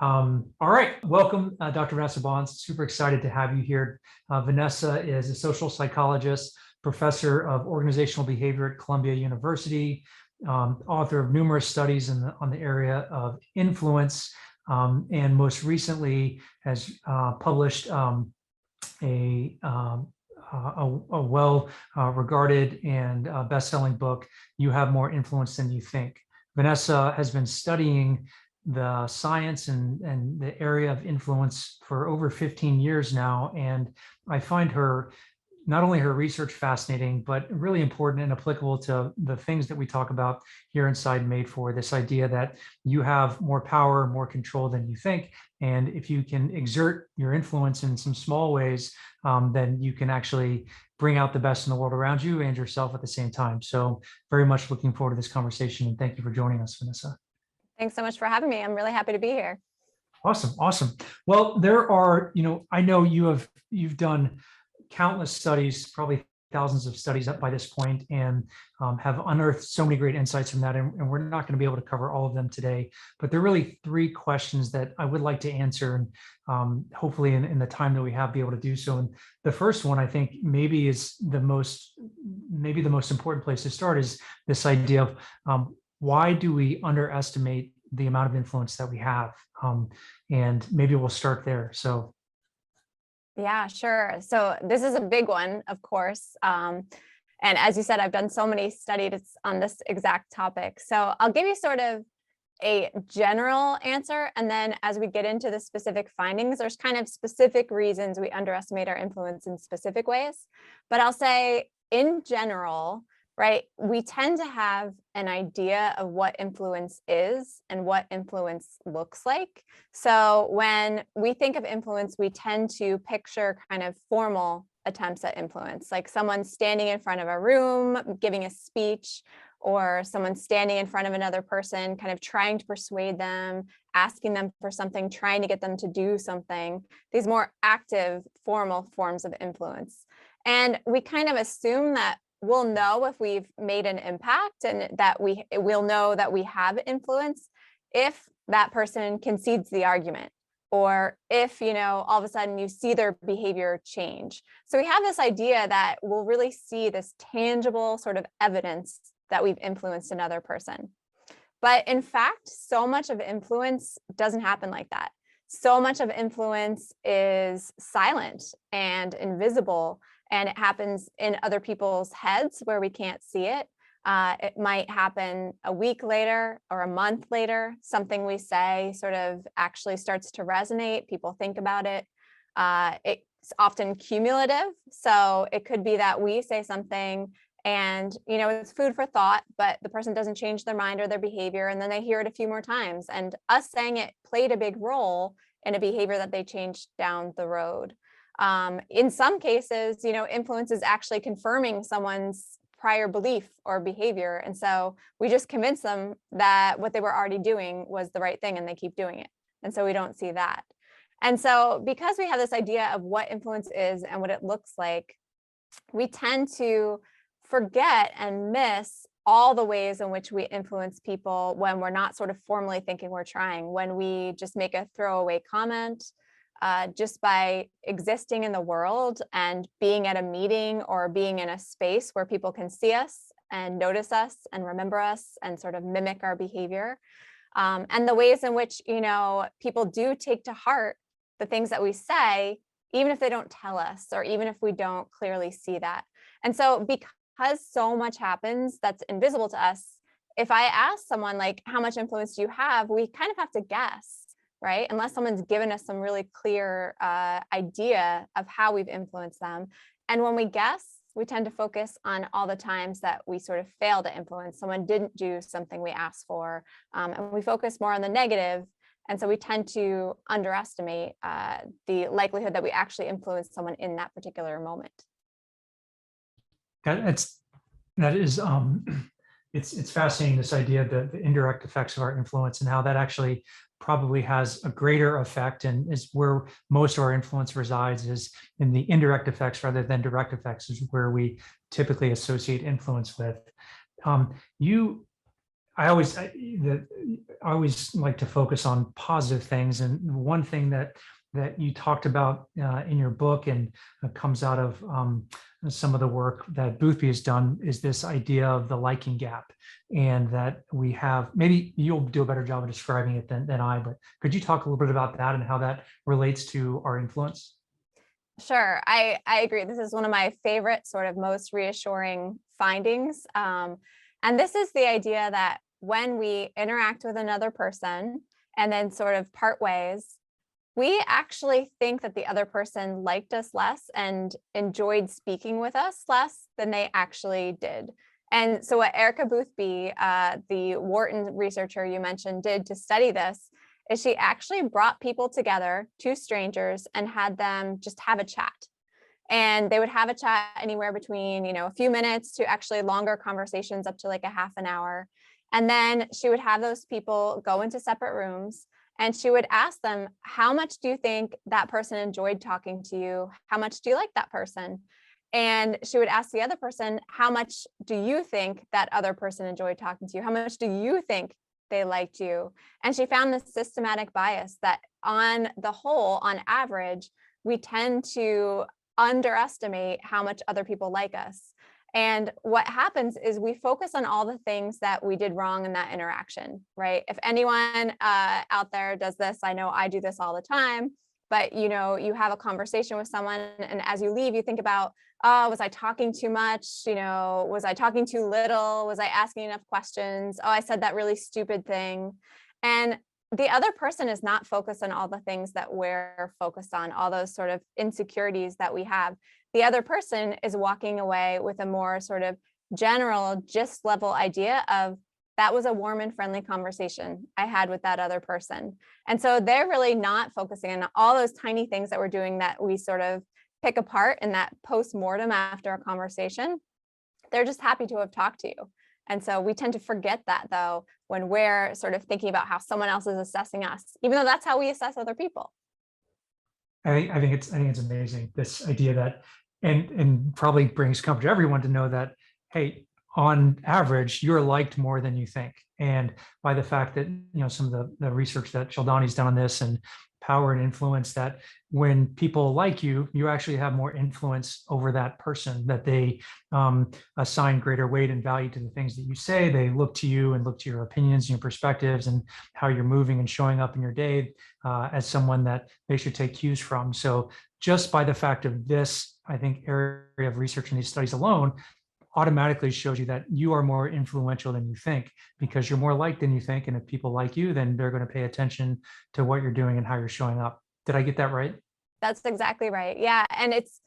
All right, welcome, Dr. Vanessa Bohns. Super excited to have you here. Vanessa is a social psychologist, professor of organizational behavior at Columbia University, author of numerous studies on the area of influence, and most recently has published a well-regarded and best-selling book, You Have More Influence Than You Think. Vanessa has been studying the science and the area of influence for over 15 years now. And I find not only her research fascinating, but really important and applicable to the things that we talk about here inside Madefor, this idea that you have more power, more control than you think. And if you can exert your influence in some small ways, then you can actually bring out the best in the world around you and yourself at the same time. So very much looking forward to this conversation. And thank you for joining us, Vanessa. Thanks so much for having me. I'm really happy to be here. Awesome. Well, there are, I know you've done countless studies, probably thousands of studies up by this point, and have unearthed so many great insights from that. And we're not going to be able to cover all of them today, but there are really three questions that I would like to answer, and hopefully in the time that we have, be able to do so. And the first one, I think, maybe the most important place to start is this idea of why do we underestimate the amount of influence that we have? And maybe we'll start there. So. Yeah, sure. So this is a big one, of course. And as you said, I've done so many studies on this exact topic. So I'll give you sort of a general answer. And then as we get into the specific findings, there's kind of specific reasons we underestimate our influence in specific ways. But I'll say in general, right, we tend to have an idea of what influence is and what influence looks like. So when we think of influence, we tend to picture kind of formal attempts at influence, like someone standing in front of a room, giving a speech, or someone standing in front of another person, kind of trying to persuade them, asking them for something, trying to get them to do something, these more active, formal forms of influence. And we kind of assume that we'll know if we've made an impact and that we'll know that we have influence if that person concedes the argument, or if, all of a sudden you see their behavior change. So we have this idea that we'll really see this tangible sort of evidence that we've influenced another person. But in fact, so much of influence doesn't happen like that. So much of influence is silent and invisible, and it happens in other people's heads where we can't see it. It might happen a week later or a month later. Something we say sort of actually starts to resonate. People think about it. It's often cumulative. So it could be that we say something and, it's food for thought, but the person doesn't change their mind or their behavior. And then they hear it a few more times. And us saying it played a big role in a behavior that they changed down the road. In some cases, influence is actually confirming someone's prior belief or behavior. And so we just convince them that what they were already doing was the right thing and they keep doing it. And so we don't see that. And so because we have this idea of what influence is and what it looks like, we tend to forget and miss all the ways in which we influence people when we're not sort of formally thinking we're trying, when we just make a throwaway comment, just by existing in the world and being at a meeting or being in a space where people can see us and notice us and remember us and sort of mimic our behavior. And the ways in which, people do take to heart the things that we say, even if they don't tell us, or even if we don't clearly see that. And so because so much happens that's invisible to us, if I ask someone like, how much influence do you have? We kind of have to guess. Right? Unless someone's given us some really clear idea of how we've influenced them. And when we guess, we tend to focus on all the times that we sort of fail to influence. Someone didn't do something we asked for, and we focus more on the negative. And so we tend to underestimate the likelihood that we actually influence someone in that particular moment. It's fascinating, this idea of the indirect effects of our influence and how that actually probably has a greater effect, and is where most of our influence resides, is in the indirect effects rather than direct effects, is where we typically associate influence with. You I always like to focus on positive things, and one thing that you talked about in your book and comes out of some of the work that Boothby has done is this idea of the liking gap, and that we have, maybe you'll do a better job of describing it than I, but could you talk a little bit about that and how that relates to our influence? Sure, I agree. This is one of my favorite, sort of most reassuring findings. And this is the idea that when we interact with another person and then sort of part ways, we actually think that the other person liked us less and enjoyed speaking with us less than they actually did. And so, what Erica Boothby, the Wharton researcher you mentioned, did to study this is she actually brought people together, two strangers, and had them just have a chat. And they would have a chat anywhere between, a few minutes to actually longer conversations up to like a half an hour. And then she would have those people go into separate rooms and she would ask them, how much do you think that person enjoyed talking to you? How much do you like that person? And she would ask the other person, how much do you think that other person enjoyed talking to you? How much do you think they liked you? And she found this systematic bias that on the whole, on average, we tend to underestimate how much other people like us. And what happens is we focus on all the things that we did wrong in that interaction, right? If anyone out there does this, I know I do this all the time, but you have a conversation with someone and as you leave, you think about, oh, was I talking too much? Was I talking too little? Was I asking enough questions? Oh, I said that really stupid thing. And the other person is not focused on all the things that we're focused on, all those sort of insecurities that we have. The other person is walking away with a more sort of general, gist level idea of that was a warm and friendly conversation I had with that other person. And so they're really not focusing on all those tiny things that we're doing that we sort of pick apart in that post-mortem after a conversation. They're just happy to have talked to you. And so we tend to forget that, though, when we're sort of thinking about how someone else is assessing us, even though that's how we assess other people. I think it's amazing, this idea that, and probably brings comfort to everyone to know that, hey, on average, you're liked more than you think. And by the fact that, some of the research that Sheldani's done on this and power and influence, that when people like you, you actually have more influence over that person, that they assign greater weight and value to the things that you say. They look to you and look to your opinions and your perspectives and how you're moving and showing up in your day as someone that they should take cues from. So just by the fact of this, I think, area of research in these studies alone automatically shows you that you are more influential than you think, because you're more liked than you think. And if people like you, then they're going to pay attention to what you're doing and how you're showing up. Did I get that right? That's exactly right. Yeah. And it's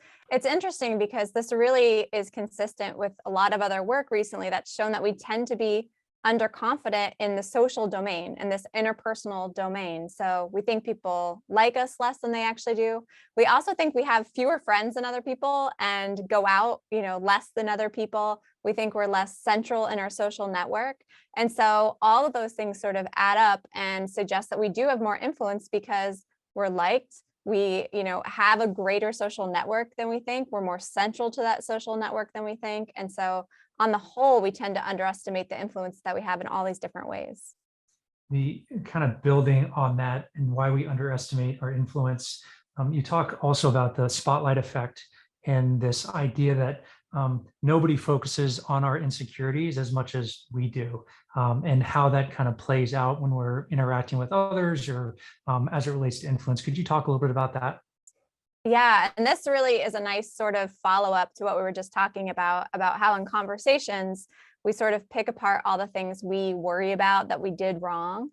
interesting because this really is consistent with a lot of other work recently that's shown that we tend to be underconfident in the social domain and this interpersonal domain. So we think people like us less than they actually do. We also think we have fewer friends than other people and go out, less than other people. We think we're less central in our social network. And so all of those things sort of add up and suggest that we do have more influence because we're liked. We, have a greater social network than we think. We're more central to that social network than we think. And so on the whole, we tend to underestimate the influence that we have in all these different ways. The kind of building on that and why we underestimate our influence. You talk also about the spotlight effect and this idea that nobody focuses on our insecurities as much as we do, and how that kind of plays out when we're interacting with others or as it relates to influence. Could you talk a little bit about that? Yeah, and this really is a nice sort of follow-up to what we were just talking about how in conversations, we sort of pick apart all the things we worry about that we did wrong.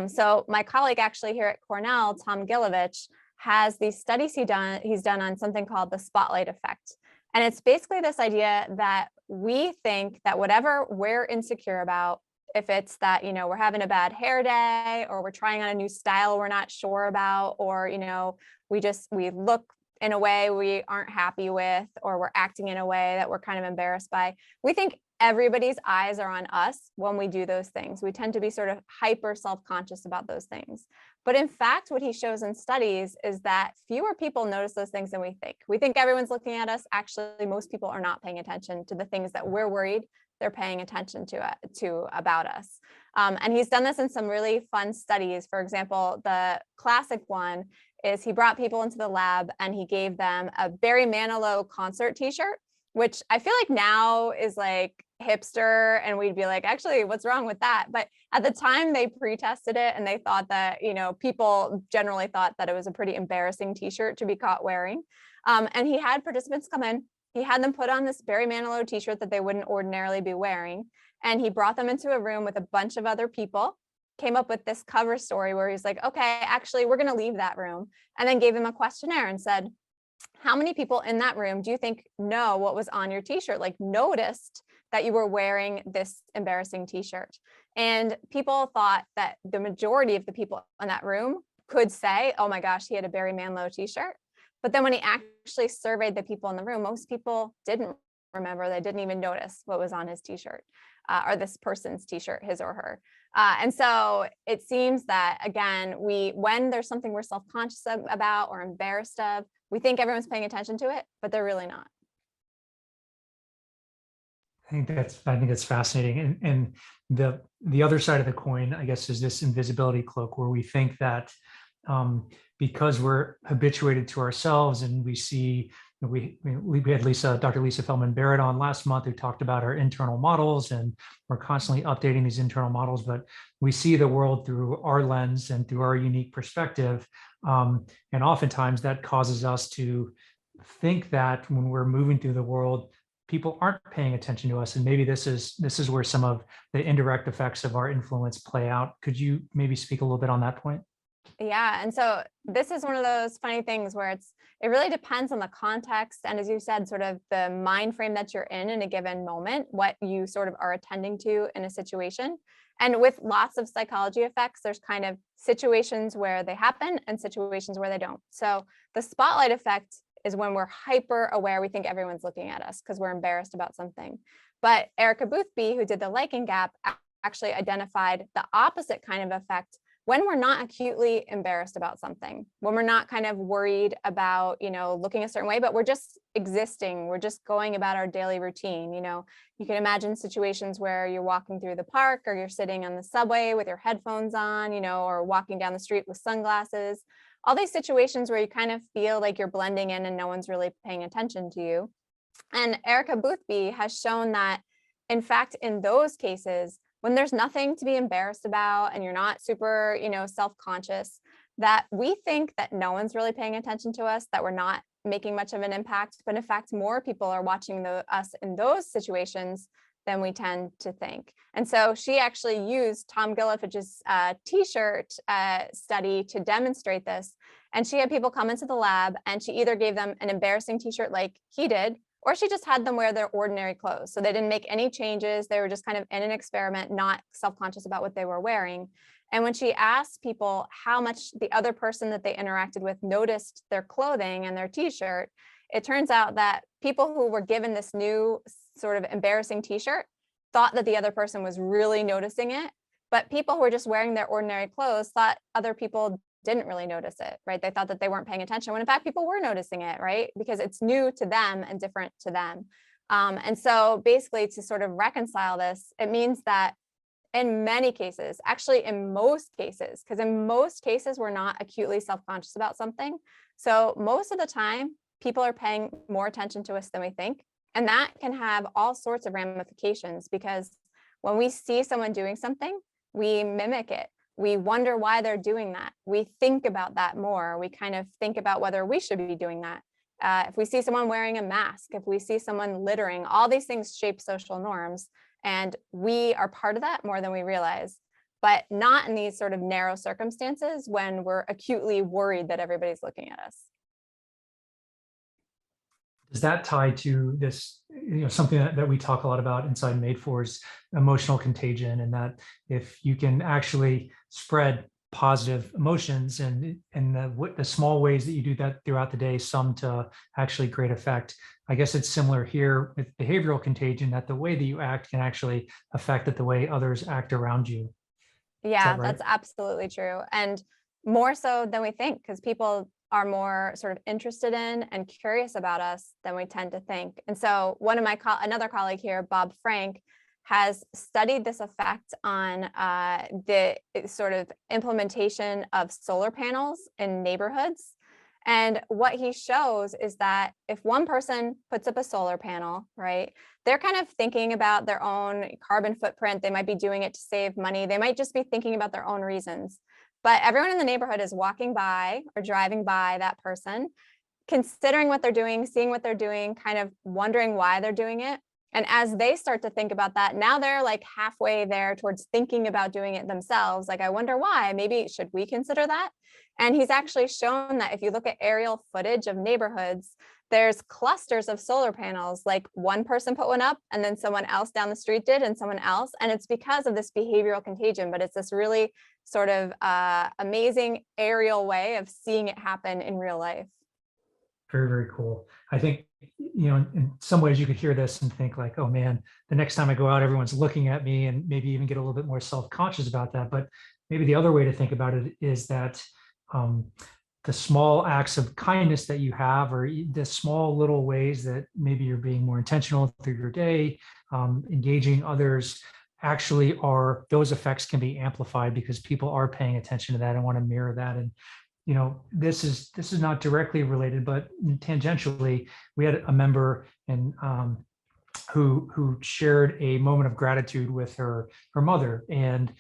So my colleague actually here at Cornell, Tom Gilovich, has these studies he's done on something called the spotlight effect. And it's basically this idea that we think that whatever we're insecure about, if it's that, we're having a bad hair day or we're trying on a new style we're not sure about, or, we look in a way we aren't happy with, or we're acting in a way that we're kind of embarrassed by. We think everybody's eyes are on us when we do those things. We tend to be sort of hyper self-conscious about those things. But in fact, what he shows in studies is that fewer people notice those things than we think. We think everyone's looking at us. Actually, most people are not paying attention to the things that we're worried they're paying attention to about us. And he's done this in some really fun studies. For example, the classic one is he brought people into the lab and he gave them a Barry Manilow concert t-shirt, which I feel like now is like hipster, and we'd be like, actually, what's wrong with that? But at the time they pre-tested it, and they thought that, people generally thought that it was a pretty embarrassing t-shirt to be caught wearing. And he had participants come in, he had them put on this Barry Manilow t-shirt that they wouldn't ordinarily be wearing. And he brought them into a room with a bunch of other people, came up with this cover story where he's like, okay, actually, we're going to leave that room, and then gave them a questionnaire and said, how many people in that room do you think know what was on your t-shirt? Like, noticed that you were wearing this embarrassing t-shirt? And people thought that the majority of the people in that room could say, oh my gosh, he had a Barry Manilow t-shirt. But then when he actually surveyed the people in the room, most people didn't remember. They didn't even notice what was on his t-shirt, or this person's t-shirt, his or her. And so it seems that, again, when there's something we're self-conscious about or embarrassed of, we think everyone's paying attention to it, but they're really not. I think that's fascinating. And the other side of the coin, I guess, is this invisibility cloak, where we think that because we're habituated to ourselves, and we see, we had Dr. Lisa Feldman Barrett on last month, who talked about our internal models, and we're constantly updating these internal models, but we see the world through our lens and through our unique perspective. And oftentimes that causes us to think that when we're moving through the world, people aren't paying attention to us. And maybe this is where some of the indirect effects of our influence play out. Could you maybe speak a little bit on that point? Yeah. And so this is one of those funny things where it really depends on the context. And as you said, sort of the mind frame that you're in a given moment, what you sort of are attending to in a situation. And with lots of psychology effects, there's kind of situations where they happen and situations where they don't. So the spotlight effect is when we're hyper aware, we think everyone's looking at us because we're embarrassed about something. But Erica Boothby, who did the liking gap, actually identified the opposite kind of effect when we're not acutely embarrassed about something, when we're not kind of worried about, looking a certain way, but we're just existing. We're just going about our daily routine. You can imagine situations where you're walking through the park, or you're sitting on the subway with your headphones on, or walking down the street with sunglasses. All these situations where you kind of feel like you're blending in and no one's really paying attention to you. And Erica Boothby has shown that, in fact, in those cases, when there's nothing to be embarrassed about and you're not super, self-conscious, that we think that no one's really paying attention to us, that we're not making much of an impact. But in fact, more people are watching us in those situations than we tend to think. And so she actually used Tom Gillifich's t-shirt study to demonstrate this. And she had people come into the lab, and she either gave them an embarrassing t-shirt like he did, or she just had them wear their ordinary clothes. So they didn't make any changes. They were just kind of in an experiment, not self-conscious about what they were wearing. And when she asked people how much the other person that they interacted with noticed their clothing and their t-shirt, it turns out that people who were given this new sort of embarrassing t-shirt thought that the other person was really noticing it. But people who were just wearing their ordinary clothes thought other people didn't really notice it, right? They thought that they weren't paying attention, when in fact people were noticing it, right? Because it's new to them and different to them. And so basically, to sort of reconcile this, it means that in many cases, actually in most cases, because in most cases we're not acutely self-conscious about something. So most of the time, people are paying more attention to us than we think. And that can have all sorts of ramifications, because when we see someone doing something, we mimic it. We wonder why they're doing that. We think about that more. We kind of think about whether we should be doing that. If we see someone wearing a mask, if we see someone littering, all these things shape social norms. And we are part of that more than we realize, but not in these sort of narrow circumstances when we're acutely worried that everybody's looking at us. Does that tie to this, something that we talk a lot about inside Madefor's emotional contagion, and that if you can actually spread positive emotions and the small ways that you do that throughout the day sum to actually great effect. I guess it's similar here with behavioral contagion, that the way that you act can actually affect the way others act around you. Yeah, right? That's absolutely true. And more so than we think, because people are more sort of interested in and curious about us than we tend to think. And so another colleague here, Bob Frank, has studied this effect on the sort of implementation of solar panels in neighborhoods. And what he shows is that if one person puts up a solar panel, right, they're kind of thinking about their own carbon footprint. They might be doing it to save money. They might just be thinking about their own reasons. But everyone in the neighborhood is walking by or driving by that person, considering what they're doing, seeing what they're doing, kind of wondering why they're doing it. And as they start to think about that, now they're like halfway there towards thinking about doing it themselves. Like, I wonder why, maybe should we consider that? And he's actually shown that if you look at aerial footage of neighborhoods, there's clusters of solar panels, like one person put one up and then someone else down the street did and someone else. And it's because of this behavioral contagion, but it's this really sort of amazing aerial way of seeing it happen in real life. Very, very cool. I think, in some ways you could hear this and think like, oh man, the next time I go out, everyone's looking at me, and maybe even get a little bit more self-conscious about that. But maybe the other way to think about it is that the small acts of kindness that you have, or the small little ways that maybe you're being more intentional through your day, engaging others, actually those effects can be amplified because people are paying attention to that and want to mirror that. And this is not directly related, but tangentially, we had a member who shared a moment of gratitude with her mother, and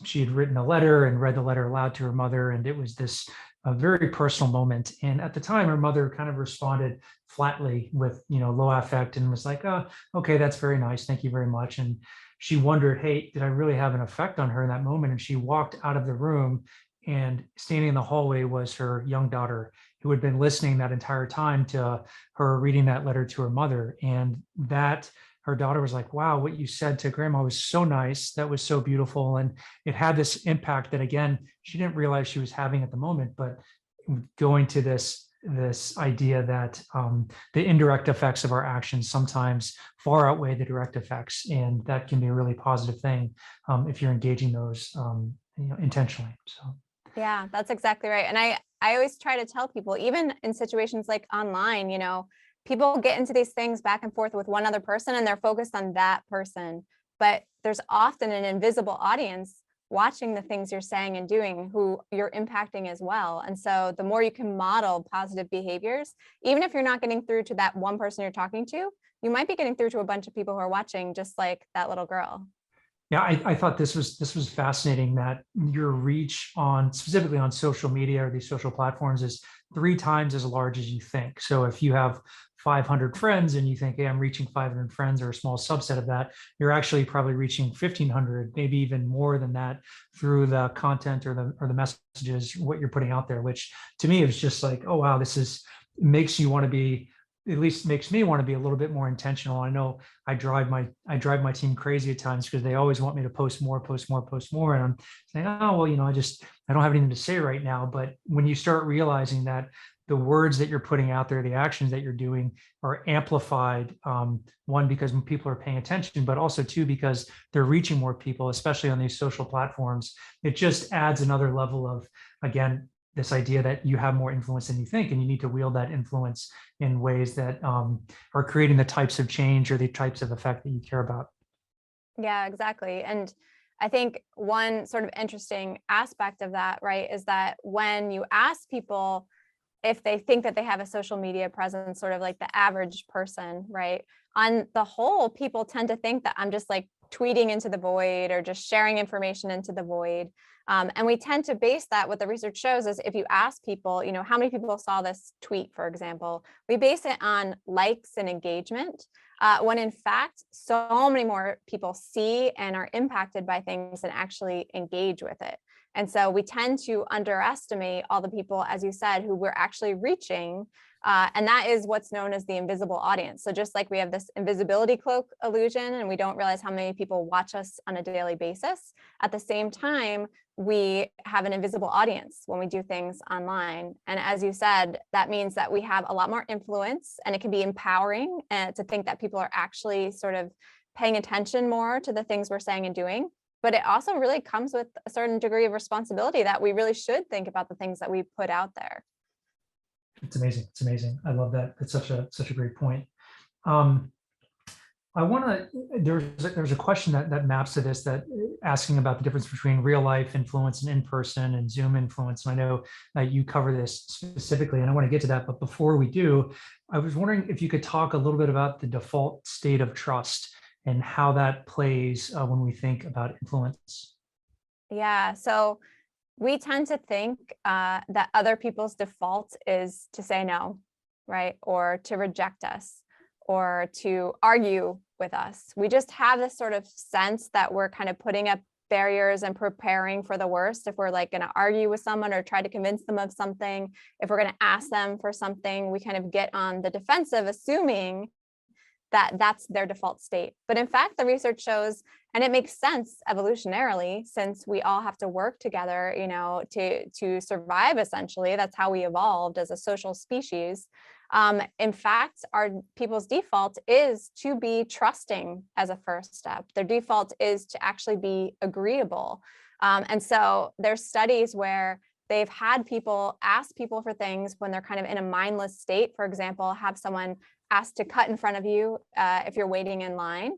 she had written a letter and read the letter aloud to her mother, and it was this a very personal moment. And at the time, her mother kind of responded flatly with low affect, and was like, "Oh, okay, that's very nice, thank you very much." And she wondered, hey, did I really have an effect on her in that moment? And she walked out of the room, and standing in the hallway was her young daughter, who had been listening that entire time to her reading that letter to her mother. And that her daughter was like, wow, what you said to grandma was so nice. That was so beautiful. And it had this impact that, again, she didn't realize she was having at the moment, but going to this idea that the indirect effects of our actions sometimes far outweigh the direct effects. And that can be a really positive thing if you're engaging those intentionally. So. Yeah, that's exactly right. And I always try to tell people, even in situations like online, people get into these things back and forth with one other person and they're focused on that person. But there's often an invisible audience watching the things you're saying and doing who you're impacting as well. And so the more you can model positive behaviors, even if you're not getting through to that one person you're talking to, you might be getting through to a bunch of people who are watching, just like that little girl. Yeah, I thought this was fascinating, that your reach specifically on social media or these social platforms is 3 times as large as you think. So if you have 500 friends and you think, hey, I'm reaching 500 friends, or a small subset of that, you're actually probably reaching 1,500, maybe even more than that, through the content or the messages, what you're putting out there, which to me is just like, oh wow, makes you want to be, at least makes me want to be a little bit more intentional. I know I drive my team crazy at times because they always want me to post more. And I'm saying, oh, well, I don't have anything to say right now. But when you start realizing that the words that you're putting out there, the actions that you're doing are amplified, one, because people are paying attention, but also two, because they're reaching more people, especially on these social platforms, it just adds another level of, again, this idea that you have more influence than you think, and you need to wield that influence in ways that are creating the types of change or the types of effect that you care about. Yeah, exactly. And I think one sort of interesting aspect of that, right, is that when you ask people if they think that they have a social media presence, sort of like the average person, right, on the whole, people tend to think that I'm just like tweeting into the void or just sharing information into the void. And we tend to base that, what the research shows is if you ask people, how many people saw this tweet, for example, we base it on likes and engagement, when in fact, so many more people see and are impacted by things and actually engage with it. And so we tend to underestimate all the people, as you said, who we're actually reaching. And that is what's known as the invisible audience. So just like we have this invisibility cloak illusion, and we don't realize how many people watch us on a daily basis, at the same time, we have an invisible audience when we do things online. And as you said, that means that we have a lot more influence, and it can be empowering to think that people are actually sort of paying attention more to the things we're saying and doing. But it also really comes with a certain degree of responsibility that we really should think about the things that we put out there. It's amazing. I love that. It's such a great point. I want to, there's a question that maps to this, that asking about the difference between real life influence and in-person and Zoom influence. And I know that you cover this specifically, and I want to get to that. But before we do, I was wondering if you could talk a little bit about the default state of trust and how that plays when we think about influence. Yeah, so we tend to think that other people's default is to say no, right? Or to reject us or to argue with us. We just have this sort of sense that we're kind of putting up barriers and preparing for the worst. If we're like going to argue with someone or try to convince them of something, if we're going to ask them for something, we kind of get on the defensive, assuming that that's their default state. But in fact, the research shows, and it makes sense evolutionarily, since we all have to work together, to survive, essentially. That's how we evolved as a social species. In fact, our people's default is to be trusting as a first step. Their default is to actually be agreeable. And so there's studies where they've had people ask people for things when they're kind of in a mindless state. For example, have someone asked to cut in front of you if you're waiting in line.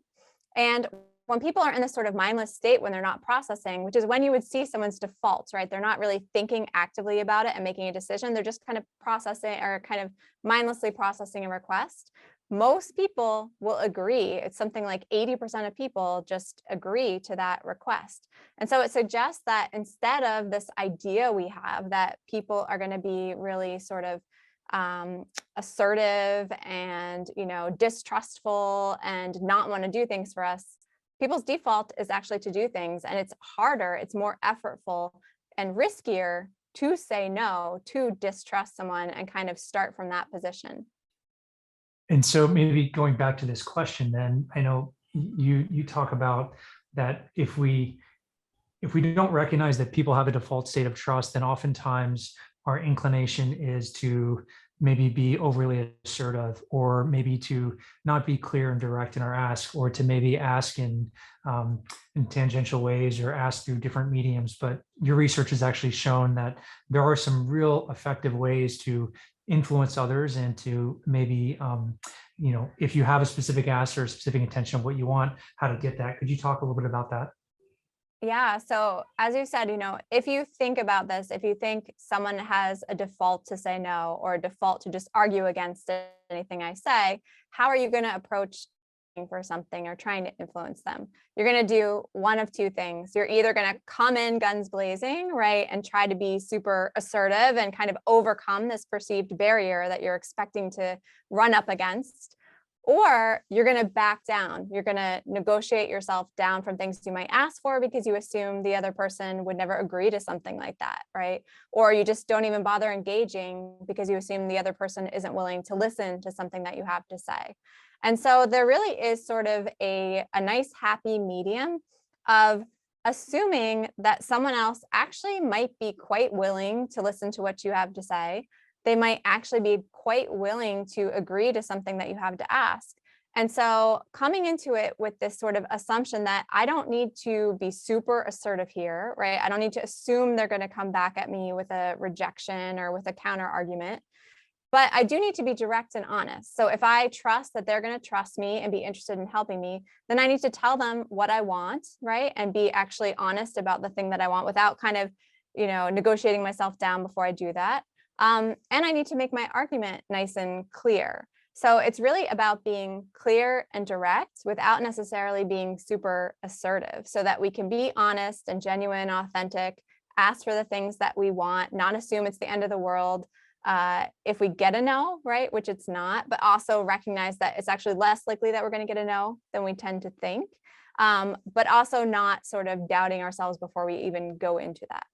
And when people are in this sort of mindless state, when they're not processing, which is when you would see someone's defaults, right? They're not really thinking actively about it and making a decision. They're just kind of processing, or kind of mindlessly processing a request. Most people will agree. It's something like 80% of people just agree to that request. And so it suggests that instead of this idea we have that people are going to be really sort of assertive and distrustful and not want to do things for us, people's default is actually to do things, and it's harder, it's more effortful and riskier to say no, to distrust someone and kind of start from that position. And so maybe going back to this question, then I know you talk about that if we don't recognize that people have a default state of trust, then oftentimes our inclination is to maybe be overly assertive, or maybe to not be clear and direct in our ask, or to maybe ask in tangential ways, or ask through different mediums. But your research has actually shown that there are some real effective ways to influence others, and to maybe, if you have a specific ask or a specific intention of what you want, how to get that. Could you talk a little bit about that? Yeah. So as you said, if you think about this, if you think someone has a default to say no, or a default to just argue against anything I say, how are you going to approach for something or trying to influence them? You're going to do one of two things. You're either going to come in guns blazing, right, and try to be super assertive and kind of overcome this perceived barrier that you're expecting to run up against. Or you're going to back down. You're going to negotiate yourself down from things you might ask for because you assume the other person would never agree to something like that, right? Or you just don't even bother engaging because you assume the other person isn't willing to listen to something that you have to say. And so there really is sort of a nice happy medium of assuming that someone else actually might be quite willing to listen to what you have to say. They might actually be quite willing to agree to something that you have to ask. And so coming into it with this sort of assumption that I don't need to be super assertive here, right? I don't need to assume they're going to come back at me with a rejection or with a counter argument, but I do need to be direct and honest. So if I trust that they're going to trust me and be interested in helping me, then I need to tell them what I want, right? And be actually honest about the thing that I want without kind of, negotiating myself down before I do that. And I need to make my argument nice and clear. So it's really about being clear and direct without necessarily being super assertive, so that we can be honest and genuine, authentic, ask for the things that we want, not assume it's the end of the world if we get a no, right? Which it's not, but also recognize that it's actually less likely that we're going to get a no than we tend to think, but also not sort of doubting ourselves before we even go into that.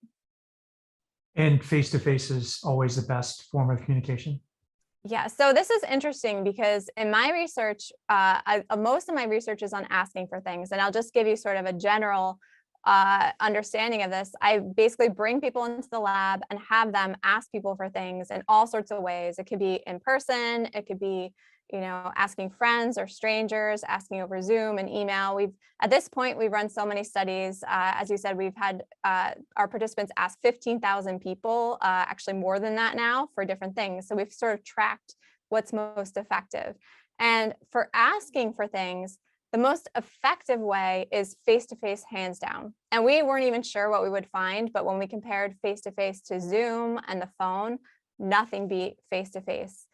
And face-to-face is always the best form of communication. Yeah, so this is interesting because in my research, most of my research is on asking for things, and I'll just give you sort of a general understanding of this. I basically bring people into the lab and have them ask people for things in all sorts of ways. It could be in person, it could be, asking friends or strangers, asking over Zoom and email. At this point, we've run so many studies. As you said, we've had our participants ask 15,000 people, actually more than that now, for different things. So we've sort of tracked what's most effective. And for asking for things, the most effective way is face-to-face, hands down. And we weren't even sure what we would find, but when we compared face-to-face to Zoom and the phone, nothing beat face-to-face.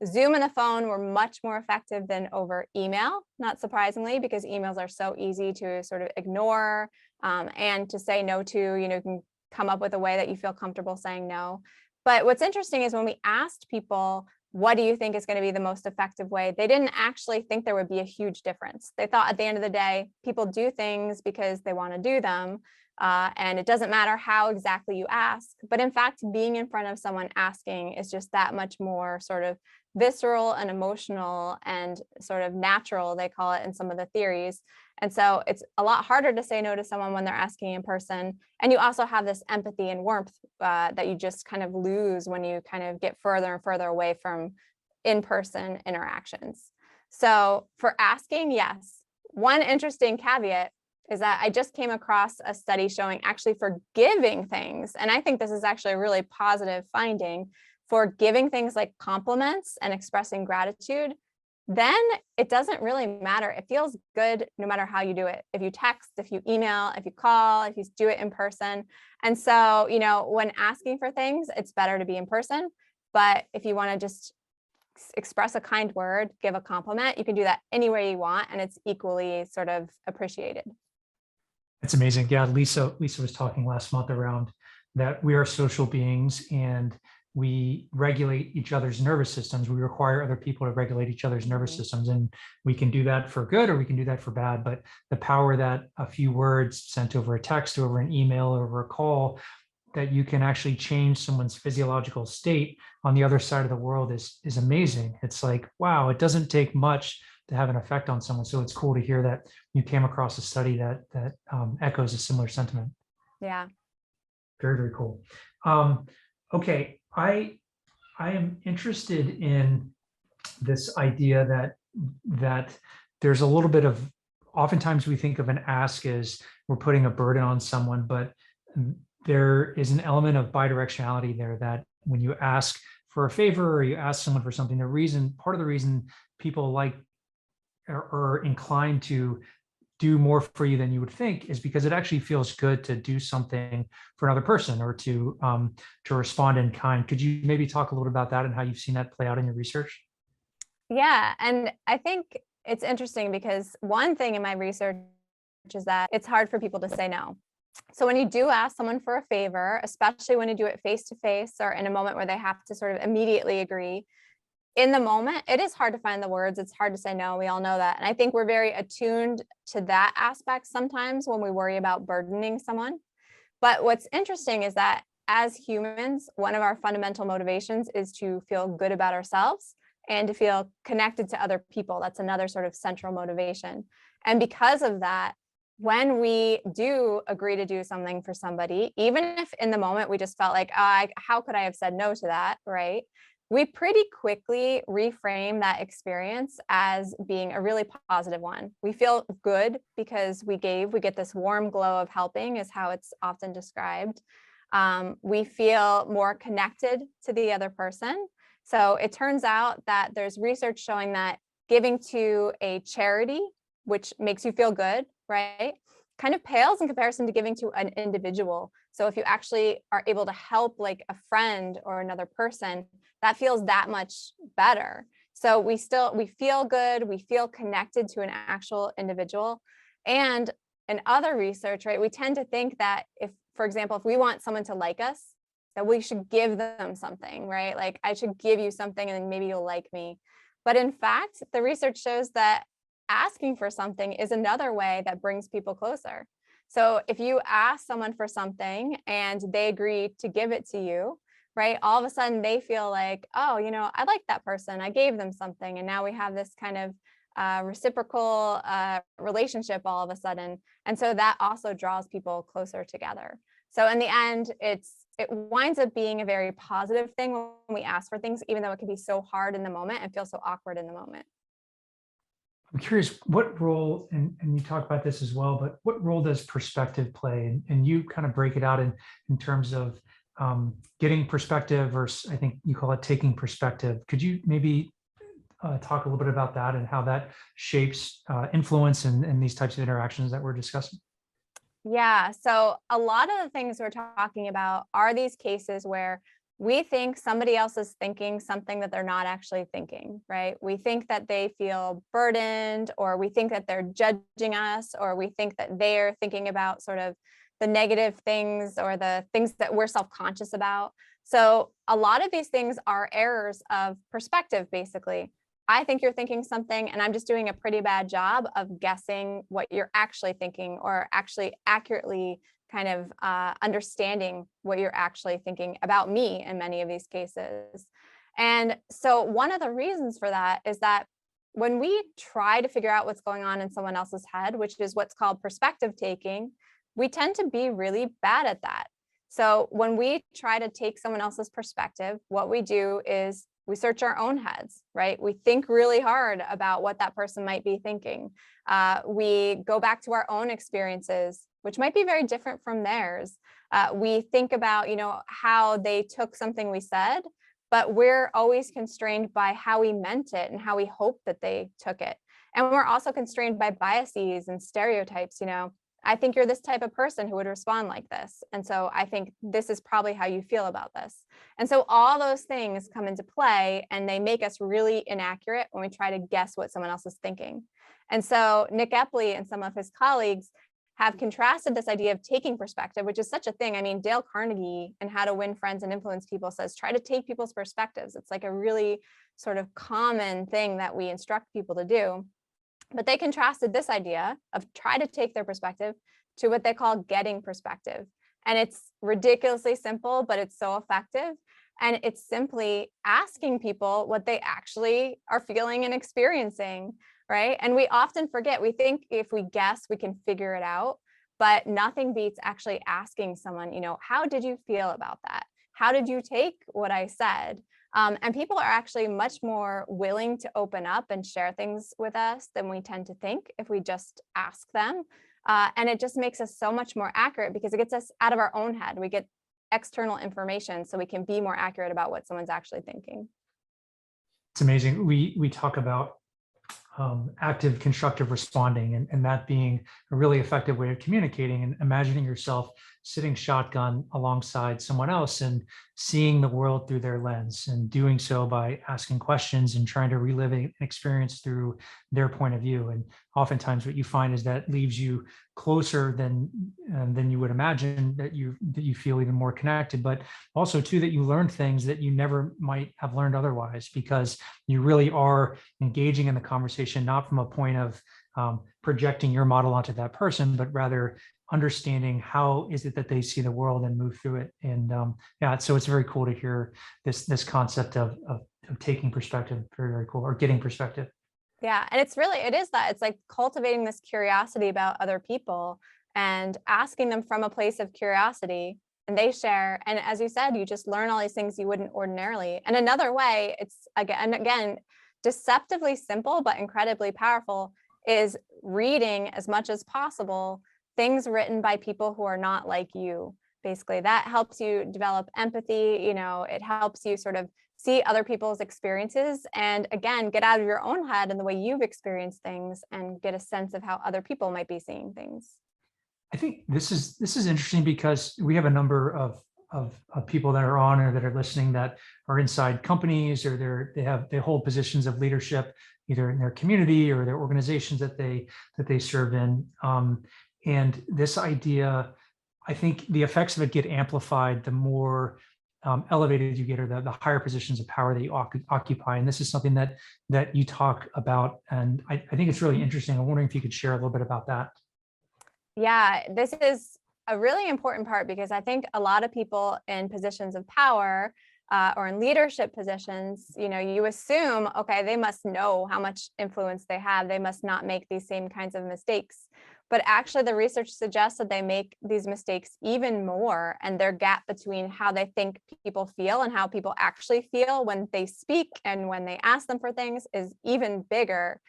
Zoom and the phone were much more effective than over email, not surprisingly, because emails are so easy to sort of ignore and to say no to. You can come up with a way that you feel comfortable saying no. But what's interesting is when we asked people, what do you think is going to be the most effective way? They didn't actually think there would be a huge difference. They thought at the end of the day, people do things because they want to do them. And it doesn't matter how exactly you ask. But in fact, being in front of someone asking is just that much more sort of visceral and emotional and sort of natural, they call it in some of the theories. And so it's a lot harder to say no to someone when they're asking in person. And you also have this empathy and warmth that you just kind of lose when you kind of get further and further away from in-person interactions. So for asking, yes. One interesting caveat is that I just came across a study showing actually for giving things, and I think this is actually a really positive finding, for giving things like compliments and expressing gratitude, then it doesn't really matter. It feels good no matter how you do it. If you text, if you email, if you call, if you do it in person. And so, when asking for things, it's better to be in person. But if you want to just express a kind word, give a compliment, you can do that any way you want, and it's equally sort of appreciated. It's amazing. Yeah, Lisa was talking last month around that we are social beings and we regulate each other's nervous systems. We require other people to regulate each other's nervous systems, and we can do that for good or we can do that for bad. But the power that a few words sent over a text, over an email, over a call, that you can actually change someone's physiological state on the other side of the world is amazing. It's like, wow, it doesn't take much to have an effect on someone. So it's cool to hear that you came across a study that echoes a similar sentiment. Yeah. Very, very cool. Okay, I am interested in this idea that there's a little bit of, oftentimes we think of an ask as we're putting a burden on someone, but there is an element of bidirectionality there, that when you ask for a favor or you ask someone for something, part of the reason people like are inclined to do more for you than you would think is because it actually feels good to do something for another person or to respond in kind. Could you maybe talk a little about that and how you've seen that play out in your research? Yeah, and I think it's interesting because one thing in my research is that it's hard for people to say no. So when you do ask someone for a favor, especially when you do it face to face or in a moment where they have to sort of immediately agree, in the moment, it is hard to find the words. It's hard to say no. We all know that. And I think we're very attuned to that aspect sometimes when we worry about burdening someone. But what's interesting is that as humans, one of our fundamental motivations is to feel good about ourselves and to feel connected to other people. That's another sort of central motivation. And because of that, when we do agree to do something for somebody, even if in the moment we just felt like, how could I have said no to that, right? We pretty quickly reframe that experience as being a really positive one. We feel good because we get this warm glow of helping, is how it's often described. We feel more connected to the other person. So it turns out that there's research showing that giving to a charity, which makes you feel good, right, kind of pales in comparison to giving to an individual. So if you actually are able to help like a friend or another person, that feels that much better. So we feel good, we feel connected to an actual individual. And in other research, right, we tend to think that if, for example, if we want someone to like us, that we should give them something, right? Like I should give you something and then maybe you'll like me. But in fact, the research shows that asking for something is another way that brings people closer. So if you ask someone for something and they agree to give it to you, right, all of a sudden they feel like, oh, I like that person. I gave them something. And now we have this kind of reciprocal relationship all of a sudden. And so that also draws people closer together. So in the end, it winds up being a very positive thing when we ask for things, even though it can be so hard in the moment and feel so awkward in the moment. I'm curious what role, and you talk about this as well, but what role does perspective play? And you kind of break it out in terms of getting perspective versus, I think you call it taking perspective. Could you maybe talk a little bit about that and how that shapes influence and these types of interactions that we're discussing? Yeah. So a lot of the things we're talking about are these cases where we think somebody else is thinking something that they're not actually thinking, right? We think that they feel burdened, or we think that they're judging us, or we think that they're thinking about sort of the negative things or the things that we're self-conscious about. So a lot of these things are errors of perspective, basically. I think you're thinking something, and I'm just doing a pretty bad job of guessing what you're actually thinking, or actually accurately kind of understanding what you're actually thinking about me in many of these cases. And so, one of the reasons for that is that when we try to figure out what's going on in someone else's head, which is what's called perspective taking, we tend to be really bad at that. So, when we try to take someone else's perspective, what we do is we search our own heads, right? We think really hard about what that person might be thinking. We go back to our own experiences, which might be very different from theirs. We think about, how they took something we said, but we're always constrained by how we meant it and how we hope that they took it. And we're also constrained by biases and stereotypes. I think you're this type of person who would respond like this. And so I think this is probably how you feel about this. And so all those things come into play, and they make us really inaccurate when we try to guess what someone else is thinking. And so Nick Epley and some of his colleagues have contrasted this idea of taking perspective, which is such a thing. I mean, Dale Carnegie in How to Win Friends and Influence People says, try to take people's perspectives. It's like a really sort of common thing that we instruct people to do. But they contrasted this idea of try to take their perspective to what they call getting perspective. And it's ridiculously simple, but it's so effective. And it's simply asking people what they actually are feeling and experiencing, right? And we often forget, we think if we guess, we can figure it out, but nothing beats actually asking someone, how did you feel about that? How did you take what I said? And people are actually much more willing to open up and share things with us than we tend to think if we just ask them. And it just makes us so much more accurate because it gets us out of our own head. We get external information so we can be more accurate about what someone's actually thinking. It's amazing. We talk about active constructive responding, and that being a really effective way of communicating, and imagining yourself sitting shotgun alongside someone else and seeing the world through their lens, and doing so by asking questions and trying to relive an experience through their point of view. And oftentimes what you find is that leaves you closer than you would imagine, that you feel even more connected, but also too that you learn things that you never might have learned otherwise, because you really are engaging in the conversation not from a point of projecting your model onto that person, but rather understanding how is it that they see the world and move through it. And so it's very cool to hear this concept of taking perspective. Very, very cool. Or getting perspective. Yeah. And it is that it's like cultivating this curiosity about other people and asking them from a place of curiosity, and they share. And as you said, you just learn all these things you wouldn't ordinarily. And another way, it's again, deceptively simple, but incredibly powerful, is reading as much as possible things written by people who are not like you. Basically, that helps you develop empathy. It helps you sort of see other people's experiences, and again, get out of your own head and the way you've experienced things, and get a sense of how other people might be seeing things. I think this is interesting because we have a number of people that are on or that are listening that are inside companies, or they hold positions of leadership either in their community or their organizations that they serve in. And this idea, I think the effects of it get amplified the more elevated you get, or the higher positions of power that you occupy. And this is something that you talk about, and I think it's really interesting. I'm wondering if you could share a little bit about that. Yeah, this is a really important part, because I think a lot of people in positions of power or in leadership positions, you assume, okay, they must know how much influence they have. They must not make these same kinds of mistakes. But actually, the research suggests that they make these mistakes even more, and their gap between how they think people feel and how people actually feel when they speak and when they ask them for things is even bigger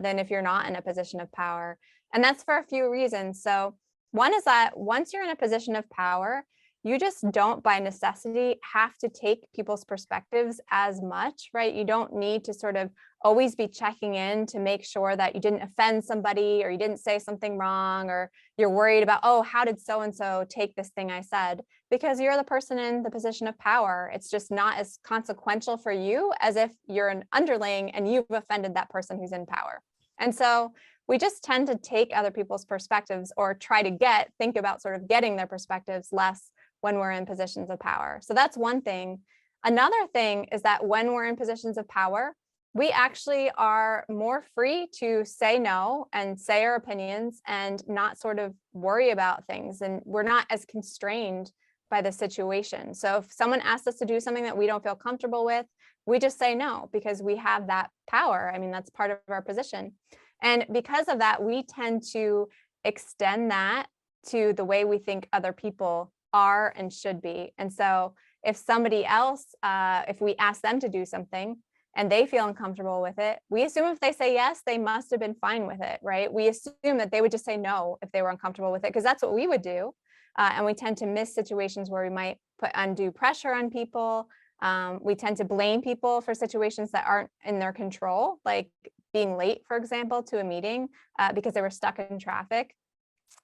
than if you're not in a position of power. And that's for a few reasons. So one is that once you're in a position of power, you just don't by necessity have to take people's perspectives as much, right? You don't need to sort of always be checking in to make sure that you didn't offend somebody or you didn't say something wrong, or you're worried about, oh, how did so-and-so take this thing I said? Because you're the person in the position of power. It's just not as consequential for you as if you're an underling and you've offended that person who's in power. And so we just tend to take other people's perspectives, or try to think about sort of getting their perspectives less when we're in positions of power. So that's one thing. Another thing is that when we're in positions of power, we actually are more free to say no and say our opinions and not sort of worry about things. And we're not as constrained by the situation. So if someone asks us to do something that we don't feel comfortable with, we just say no, because we have that power. I mean, that's part of our position. And because of that, we tend to extend that to the way we think other people are and should be. And so if somebody else, if we ask them to do something and they feel uncomfortable with it, we assume if they say yes, they must have been fine with it, right? We assume that they would just say no if they were uncomfortable with it, because that's what we would do. And we tend to miss situations where we might put undue pressure on people. We tend to blame people for situations that aren't in their control, like being late, for example, to a meeting because they were stuck in traffic.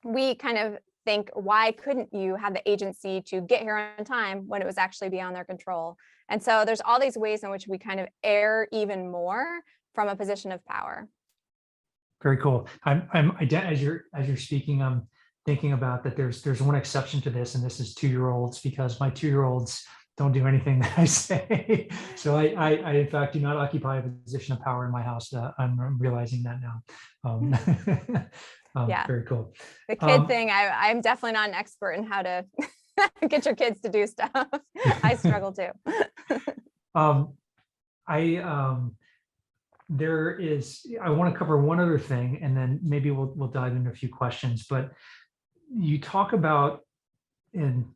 We kind of think, why couldn't you have the agency to get here on time when it was actually beyond their control? And so there's all these ways in which we kind of err even more from a position of power. Very cool. As you're speaking, I'm thinking about that there's one exception to this, and this is 2-year-olds, because my 2-year-olds don't do anything that I say. So I in fact do not occupy a position of power in my house. I'm realizing that now. Yeah. Very cool. The kid thing, I'm definitely not an expert in how to get your kids to do stuff. I struggle too. I want to cover one other thing, and then maybe we'll dive into a few questions. But you talk about, in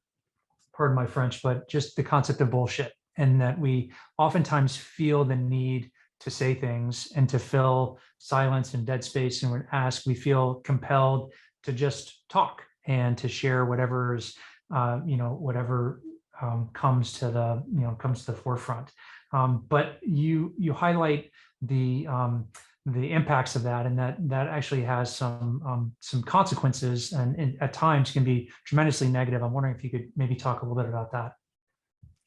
pardon my French, but just the concept of bullshit, and that we oftentimes feel the need to say things and to fill silence and dead space. And when asked, we feel compelled to just talk and to share whatever's, whatever comes to the forefront. But you highlight the impacts of that, and that actually has some consequences, and at times can be tremendously negative. I'm wondering if you could maybe talk a little bit about that.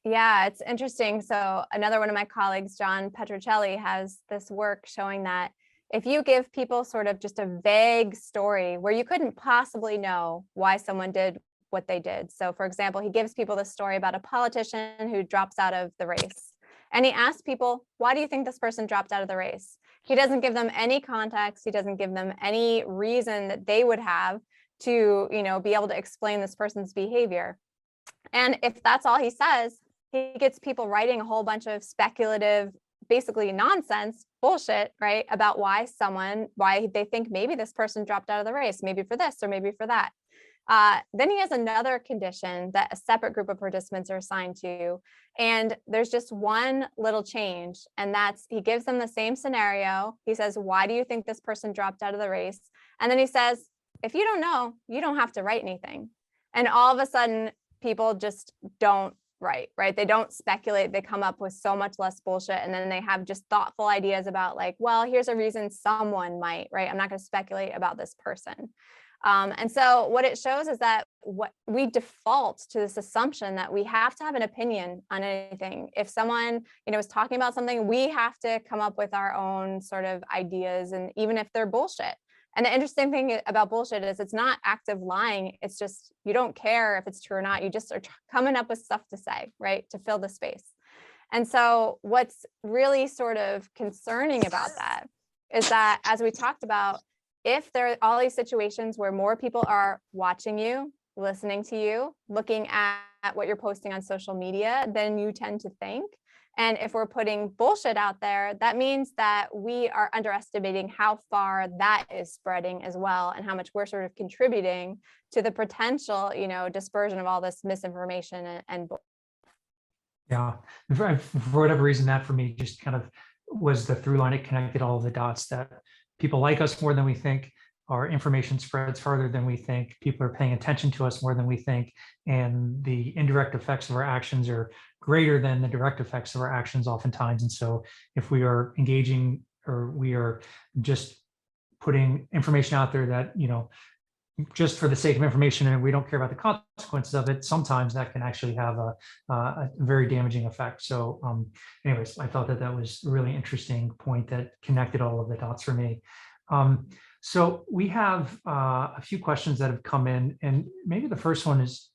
Yeah, it's interesting. So another one of my colleagues, John Petrocelli, has this work showing that if you give people sort of just a vague story where you couldn't possibly know why someone did what they did. So for example, he gives people the story about a politician who drops out of the race. And he asks people, why do you think this person dropped out of the race? He doesn't give them any context. He doesn't give them any reason that they would have to, be able to explain this person's behavior. And if that's all he says, he gets people writing a whole bunch of speculative, basically nonsense bullshit, right? About why they think maybe this person dropped out of the race, maybe for this or maybe for that. Then he has another condition that a separate group of participants are assigned to. And there's just one little change, and that's he gives them the same scenario. He says, why do you think this person dropped out of the race? And then he says, if you don't know, you don't have to write anything. And all of a sudden, people just don't write, right? They don't speculate. They come up with so much less bullshit. And then they have just thoughtful ideas about, like, well, here's a reason someone might, right? I'm not going to speculate about this person. And so what it shows is that what we default to this assumption that we have to have an opinion on anything. If someone, is talking about something, we have to come up with our own sort of ideas, and even if they're bullshit. And the interesting thing about bullshit is it's not active lying. It's just, you don't care if it's true or not. You just are coming up with stuff to say, right? To fill the space. And so what's really sort of concerning about that is that, as we talked about, if there are all these situations where more people are watching you, listening to you, looking at what you're posting on social media than you tend to think, and if we're putting bullshit out there, that means that we are underestimating how far that is spreading as well, and how much we're sort of contributing to the potential, dispersion of all this misinformation and Yeah, for whatever reason, that for me just kind of was the through line. It connected all of the dots, that people like us more than we think. our information spreads farther than we think. People are paying attention to us more than we think. And the indirect effects of our actions are greater than the direct effects of our actions oftentimes. And so if we are engaging or we are just putting information out there that, just for the sake of information and we don't care about the consequences of it, sometimes that can actually have a very damaging effect. So anyways, I thought that was a really interesting point that connected all of the dots for me. So we have a few questions that have come in, and maybe the first one is,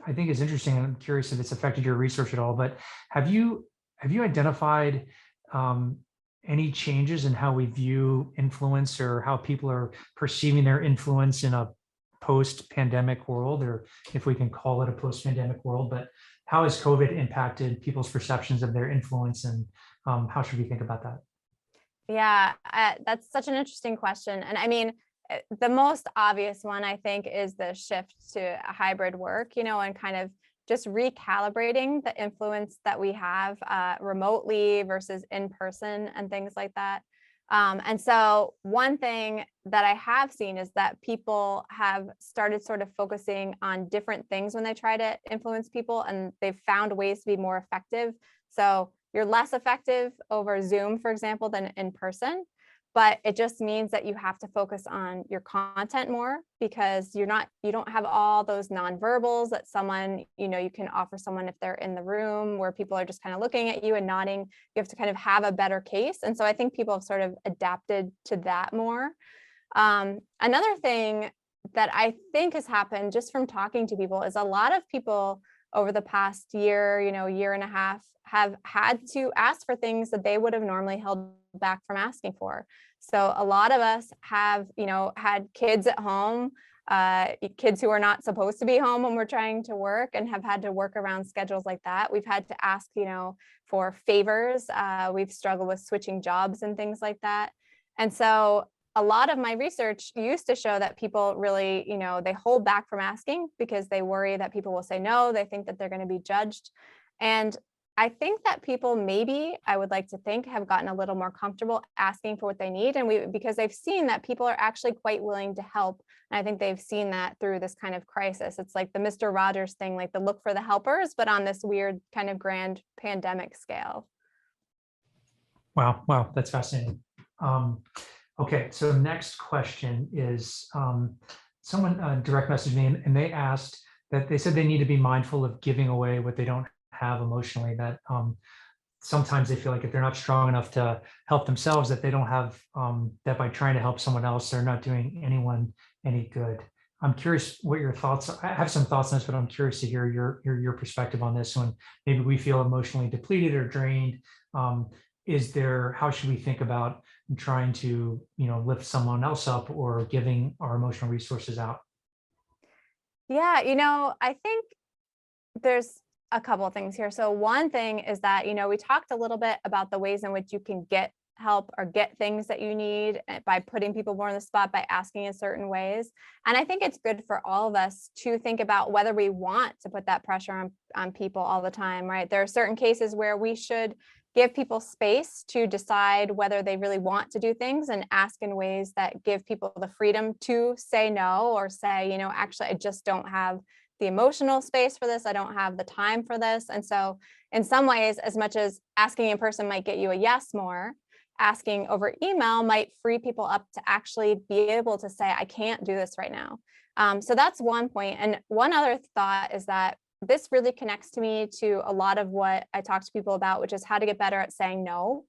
I think is interesting. I'm curious if it's affected your research at all, but have you identified any changes in how we view influence or how people are perceiving their influence in a post-pandemic world, or if we can call it a post-pandemic world, but how has COVID impacted people's perceptions of their influence, and how should we think about that? Yeah, that's such an interesting question. And I mean, the most obvious one, I think, is the shift to hybrid work, and kind of just recalibrating the influence that we have remotely versus in person and things like that. And so one thing that I have seen is that people have started sort of focusing on different things when they try to influence people, and they've found ways to be more effective. So you're less effective over Zoom, for example, than in person. But it just means that you have to focus on your content more, because you don't have all those nonverbals that someone, you can offer someone if they're in the room where people are just kind of looking at you and nodding. You have to kind of have a better case. And so I think people have sort of adapted to that more. Another thing that I think has happened just from talking to people is a lot of people over the past year, year and a half, have had to ask for things that they would have normally held back from asking for. So a lot of us have, had kids at home, kids who are not supposed to be home when we're trying to work, and have had to work around schedules like that. We've had to ask, for favors. We've struggled with switching jobs and things like that. And so a lot of my research used to show that people really, they hold back from asking because they worry that people will say no. They think that they're going to be judged. And I think that people, maybe, I would like to think, have gotten a little more comfortable asking for what they need. And because they've seen that people are actually quite willing to help. And I think they've seen that through this kind of crisis. It's like the Mr. Rogers thing, like the look for the helpers, but on this weird kind of grand pandemic scale. Wow, that's fascinating. Okay, so next question is, someone direct messaged me, and they asked that they said they need to be mindful of giving away what they don't have emotionally, that sometimes they feel like if they're not strong enough to help themselves, that they don't have, that by trying to help someone else, they're not doing anyone any good. I'm curious what your thoughts are. I have some thoughts on this, but I'm curious to hear your perspective on this. When maybe we feel emotionally depleted or drained, how should we think about trying to, lift someone else up or giving our emotional resources out? Yeah, I think there's a couple of things here. So one thing is that, we talked a little bit about the ways in which you can get help or get things that you need by putting people more on the spot, by asking in certain ways. And I think it's good for all of us to think about whether we want to put that pressure on people all the time, right? There are certain cases where we should give people space to decide whether they really want to do things, and ask in ways that give people the freedom to say no, or say, actually, I just don't have the emotional space for this. I don't have the time for this. And so in some ways, as much as asking in person might get you a yes more, asking over email might free people up to actually be able to say, I can't do this right now. So that's one point. And one other thought is that this really connects to me to a lot of what I talk to people about, which is how to get better at saying no.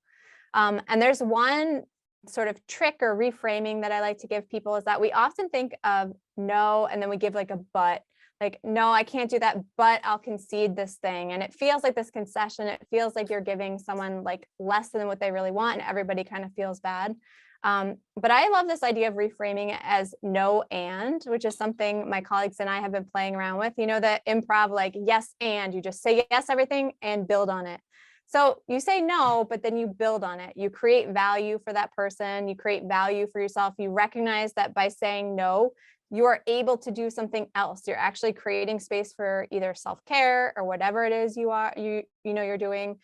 And there's one sort of trick or reframing that I like to give people, is that we often think of no, and then we give like a but. Like, no, I can't do that, but I'll concede this thing. And it feels like this concession. It feels like you're giving someone like less than what they really want, and everybody kind of feels bad. But I love this idea of reframing it as no and, which is something my colleagues and I have been playing around with. The improv, like yes and, you just say yes everything and build on it. So you say no, but then you build on it. You create value for that person. You create value for yourself. You recognize that by saying no, you are able to do something else. You're actually creating space for either self-care or whatever it is you're doing.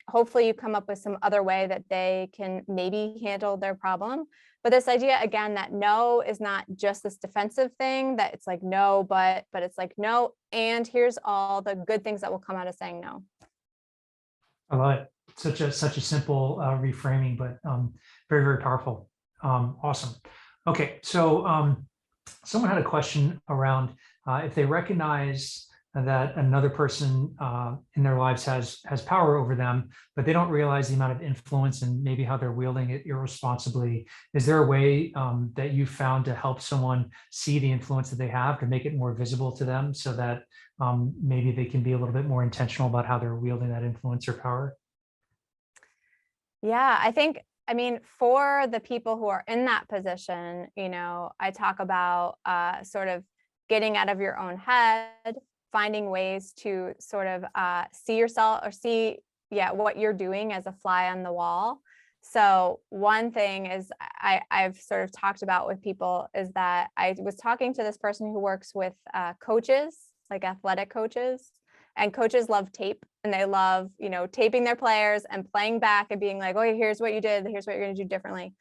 Hopefully you come up with some other way that they can maybe handle their problem. But this idea again that no is not just this defensive thing, that it's like no, but it's like no, and here's all the good things that will come out of saying no. I love it. Such a simple reframing, but very, very powerful. Awesome. Okay, so someone had a question around if they recognize that another person in their lives has power over them, but they don't realize the amount of influence and maybe how they're wielding it irresponsibly. Is there a way that you found to help someone see the influence that they have, to make it more visible to them, so that maybe they can be a little bit more intentional about how they're wielding that influence or power? Yeah, I mean, for the people who are in that position, I talk about sort of getting out of your own head, finding ways to sort of see yourself or see, what you're doing as a fly on the wall. So one thing is I've sort of talked about with people is that I was talking to this person who works with coaches, like athletic coaches, and coaches love tape, and they love, taping their players and playing back and being like, oh, here's what you did, here's what you're going to do differently.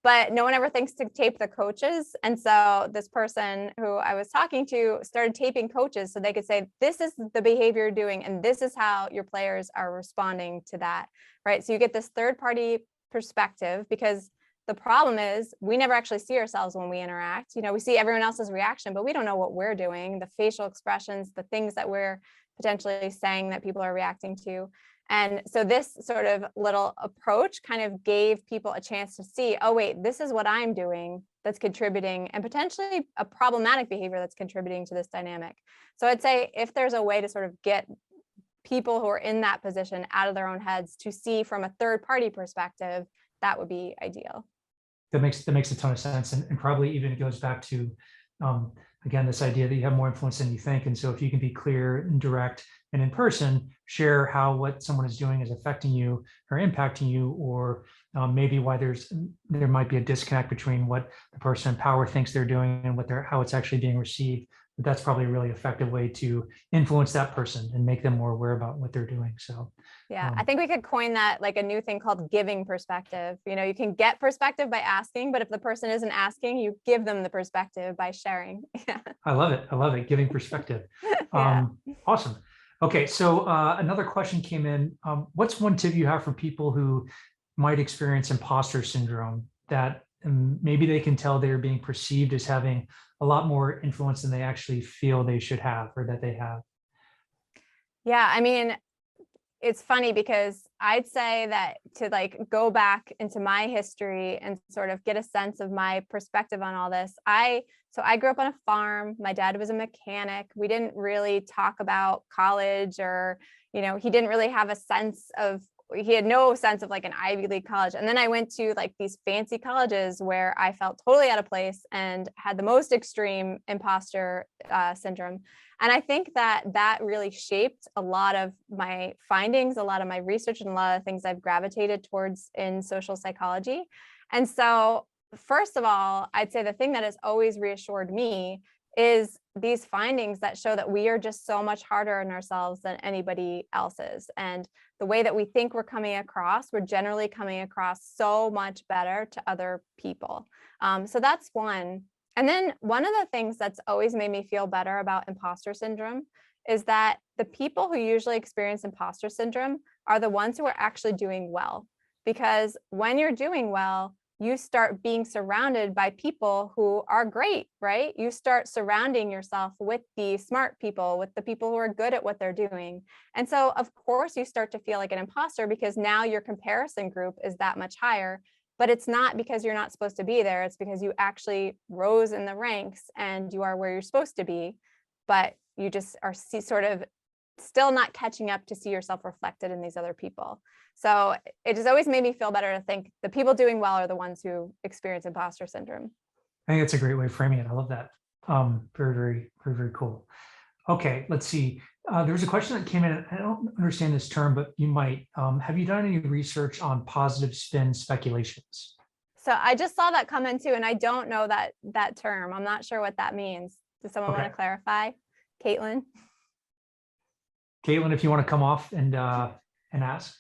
But no one ever thinks to tape the coaches. And so this person who I was talking to started taping coaches so they could say, this is the behavior you're doing, and this is how your players are responding to that, right? So you get this third party perspective, because the problem is we never actually see ourselves when we interact. We see everyone else's reaction, but we don't know what we're doing, the facial expressions, the things that we're potentially saying that people are reacting to. And so this sort of little approach kind of gave people a chance to see, oh, wait, this is what I'm doing that's contributing, and potentially a problematic behavior that's contributing to this dynamic. So I'd say if there's a way to sort of get people who are in that position out of their own heads to see from a third party perspective, that would be ideal. That makes a ton of sense, and probably even it goes back to again, this idea that you have more influence than you think. And so if you can be clear and direct and in person, share how what someone is doing is affecting you or impacting you, or maybe why there might be a disconnect between what the person in power thinks they're doing and how it's actually being received. But that's probably a really effective way to influence that person and make them more aware about what they're doing. So yeah, I think we could coin that like a new thing called giving perspective. You can get perspective by asking, but if the person isn't asking, you give them the perspective by sharing. Yeah. I love it. Giving perspective. Yeah. Awesome. Okay, so another question came in. What's one tip you have for people who might experience imposter syndrome, that maybe they can tell they're being perceived as having a lot more influence than they actually feel they should have or that they have? Yeah, I mean, it's funny because I'd say that to like go back into my history and sort of get a sense of my perspective on all this. So I grew up on a farm. My dad was a mechanic. We didn't really talk about college, or, he didn't really have he had no sense of like an Ivy League college. And then I went to like these fancy colleges where I felt totally out of place and had the most extreme imposter syndrome. And I think that really shaped a lot of my findings, a lot of my research, and a lot of things I've gravitated towards in social psychology. And so, first of all, I'd say the thing that has always reassured me is these findings that show that we are just so much harder on ourselves than anybody else is. And the way that we think we're coming across, we're generally coming across so much better to other people. So that's one. And then one of the things that's always made me feel better about imposter syndrome is that the people who usually experience imposter syndrome are the ones who are actually doing well. Because when you're doing well, you start being surrounded by people who are great, right? You start surrounding yourself with the smart people, with the people who are good at what they're doing. And so, of course, you start to feel like an imposter because now your comparison group is that much higher. But it's not because you're not supposed to be there. It's because you actually rose in the ranks and you are where you're supposed to be, but you just are sort of still not catching up to see yourself reflected in these other people. So it just always made me feel better to think the people doing well are the ones who experience imposter syndrome. I think that's a great way of framing it. I love that. Very, very, very, very cool. Okay, let's see. There was a question that came in. I don't understand this term, but you might. Have you done any research on positive spin speculations? So I just saw that comment too, and I don't know that term. I'm not sure what that means. Does someone want to clarify? Caitlin? Caitlin, if you want to come off and ask.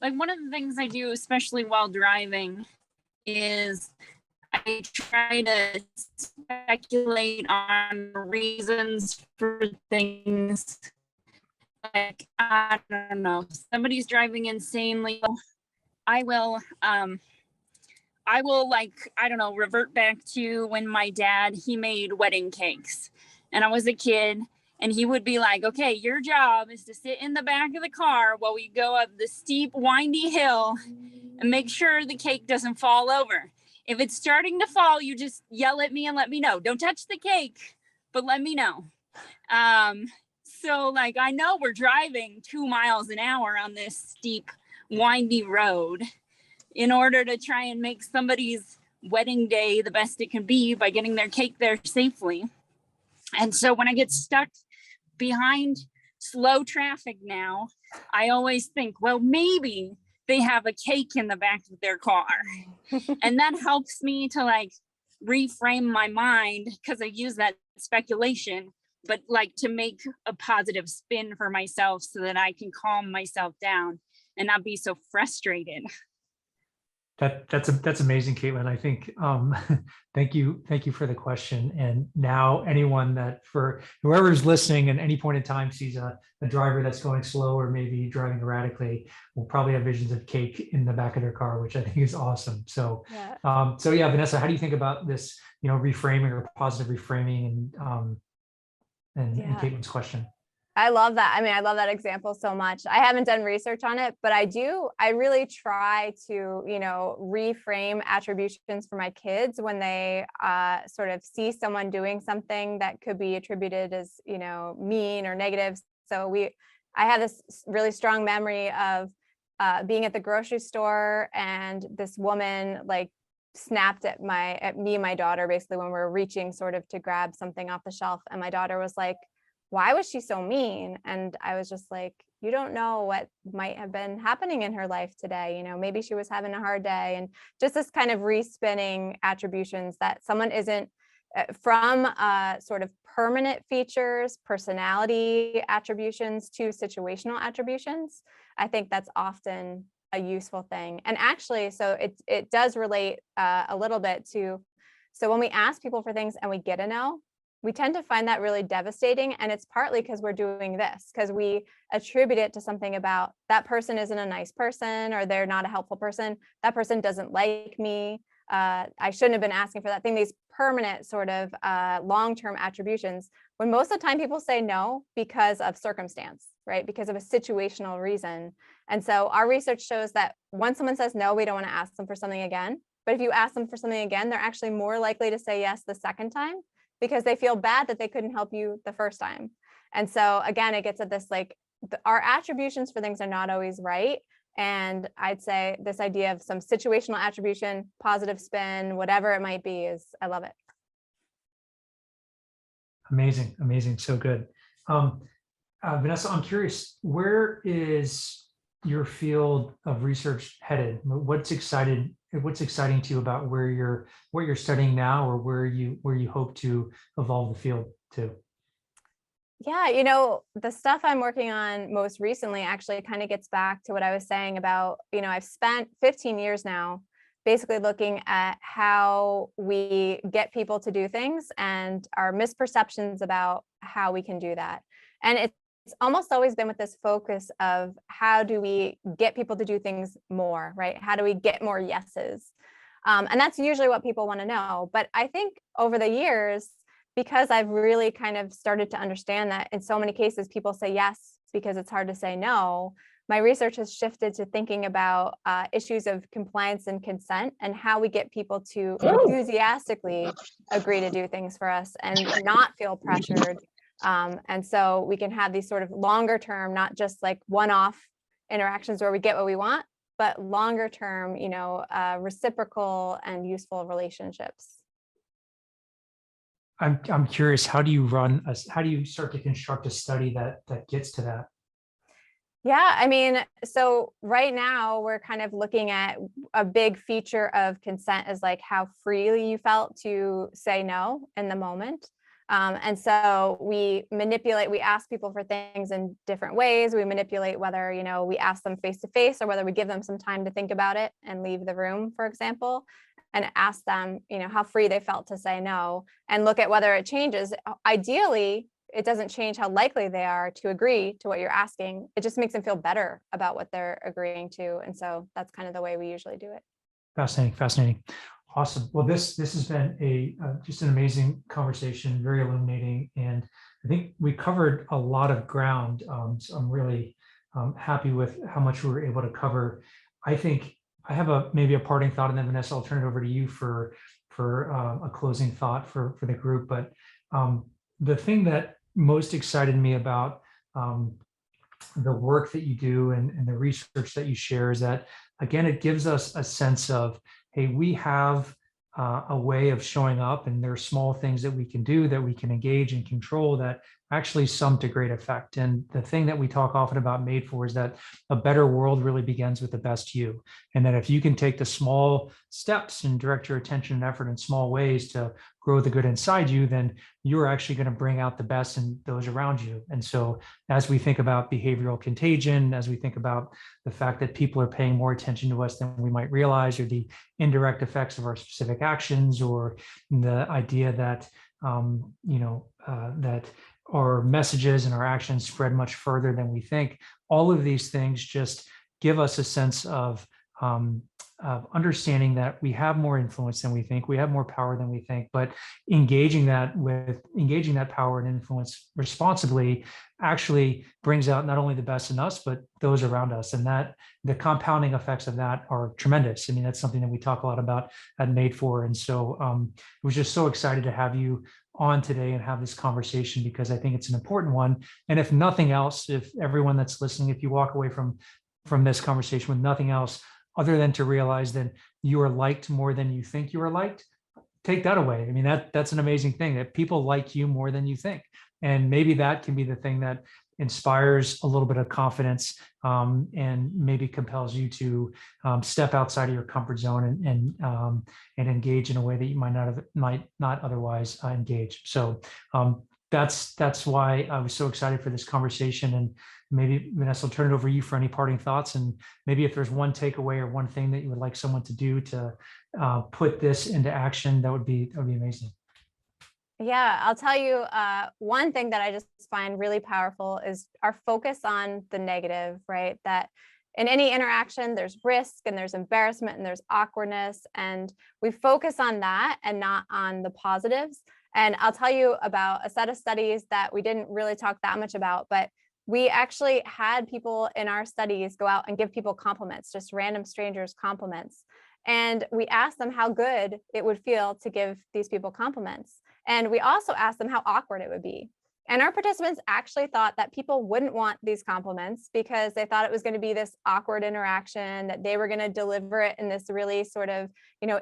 Like one of the things I do, especially while driving, is I try to speculate on reasons for things. Like, I don't know, somebody's driving insanely. I will like, I don't know, revert back to when my dad, he made wedding cakes and I was a kid. And he would be like, okay, your job is to sit in the back of the car while we go up the steep, windy hill and make sure the cake doesn't fall over. If it's starting to fall, you just yell at me and let me know. Don't touch the cake, but let me know. So like, I know we're driving 2 miles an hour on this steep, windy road in order to try and make somebody's wedding day the best it can be by getting their cake there safely. And so when I get stuck behind slow traffic now, I always think, well, maybe they have a cake in the back of their car. And that helps me to like reframe my mind, because I use that speculation, but like to make a positive spin for myself so that I can calm myself down and not be so frustrated. That's amazing, Caitlin. I think thank you for the question. And now anyone that, for whoever's listening at any point in time sees a driver that's going slow or maybe driving erratically, will probably have visions of cake in the back of their car, which I think is awesome. So yeah, Vanessa, how do you think about this, reframing or positive reframing and Caitlin's question? I love that. I mean, I love that example so much. I haven't done research on it, but I really try to, reframe attributions for my kids when they sort of see someone doing something that could be attributed as, mean or negative. So I have this really strong memory of being at the grocery store, and this woman like snapped at me and my daughter, basically when we were reaching sort of to grab something off the shelf. And my daughter was like, why was she so mean? And I was just like, you don't know what might have been happening in her life today. Maybe she was having a hard day. And just this kind of respinning attributions that someone isn't from sort of permanent features, personality attributions to situational attributions. I think that's often a useful thing. And actually, so it does relate a little bit to, so when we ask people for things and we get a no, we tend to find that really devastating. And it's partly because we're doing this, because we attribute it to something about that person isn't a nice person, or they're not a helpful person. That person doesn't like me. I shouldn't have been asking for that thing. These permanent sort of long-term attributions, when most of the time people say no because of circumstance, right? Because of a situational reason. And so our research shows that when someone says no, we don't want to ask them for something again. But if you ask them for something again, they're actually more likely to say yes the second time, because they feel bad that they couldn't help you the first time. And so again, it gets at this, like, our attributions for things are not always right. And I'd say this idea of some situational attribution, positive spin, whatever it might be, I love it. Amazing. So good. Vanessa, I'm curious, where is your field of research headed? What's exciting to you about what you're studying now, or where you hope to evolve the field to? Yeah, the stuff I'm working on most recently actually kind of gets back to what I was saying about, I've spent 15 years now basically looking at how we get people to do things and our misperceptions about how we can do that. And it's almost always been with this focus of how do we get people to do things more, right? How do we get more yeses? And that's usually what people want to know. But I think over the years, because I've really kind of started to understand that in so many cases, people say yes because it's hard to say no, my research has shifted to thinking about issues of compliance and consent, and how we get people to enthusiastically agree to do things for us and not feel pressured. And so we can have these sort of longer term, not just like one-off interactions where we get what we want, but longer term, reciprocal and useful relationships. I'm curious, how do you start to construct a study that gets to that? Yeah, I mean, so right now we're kind of looking at a big feature of consent is like how freely you felt to say no in the moment. And so we ask people for things in different ways. We manipulate whether, we ask them face to face or whether we give them some time to think about it and leave the room, for example, and ask them, how free they felt to say no and look at whether it changes. Ideally, it doesn't change how likely they are to agree to what you're asking. It just makes them feel better about what they're agreeing to. And so that's kind of the way we usually do it. Fascinating, fascinating. Awesome. Well, this has been just an amazing conversation, very illuminating, and I think we covered a lot of ground. So I'm really happy with how much we were able to cover. I think I have maybe a parting thought, and then Vanessa, I'll turn it over to you for a closing thought for the group. But the thing that most excited me about the work that you do and the research that you share is that, again, it gives us a sense of, hey, we have a way of showing up, and there are small things that we can do, that we can engage and control, that actually sum to great effect. And the thing that we talk often about Madefor is that a better world really begins with the best you. And that if you can take the small steps and direct your attention and effort in small ways to grow the good inside you, then you're actually going to bring out the best in those around you. And so as we think about behavioral contagion, as we think about the fact that people are paying more attention to us than we might realize, or the indirect effects of our specific actions, or the idea that that our messages and our actions spread much further than we think, all of these things just give us a sense of understanding that we have more influence than we think, we have more power than we think, but engaging that power and influence responsibly actually brings out not only the best in us, but those around us. And that the compounding effects of that are tremendous. I mean, that's something that we talk a lot about at Madefor. And so I was just so excited to have you on today and have this conversation, because I think it's an important one. And if nothing else, if everyone that's listening, if you walk away from this conversation with nothing else other than to realize that you are liked more than you think you are liked, take that away. I mean, that's an amazing thing, that people like you more than you think. And maybe that can be the thing that inspires a little bit of confidence, and maybe compels you to step outside of your comfort zone and engage in a way that you might not otherwise engage. So that's why I was so excited for this conversation. And maybe, Vanessa, I'll turn it over to you for any parting thoughts. And maybe if there's one takeaway or one thing that you would like someone to do to put this into action, that would be amazing. Yeah, I'll tell you, one thing that I just find really powerful is our focus on the negative, right? That in any interaction, there's risk and there's embarrassment and there's awkwardness, and we focus on that and not on the positives. And I'll tell you about a set of studies that we didn't really talk that much about, but we actually had people in our studies go out and give people compliments, just random strangers compliments. And we asked them how good it would feel to give these people compliments. And we also asked them how awkward it would be. And our participants actually thought that people wouldn't want these compliments because they thought it was going to be this awkward interaction, that they were going to deliver it in this really sort of,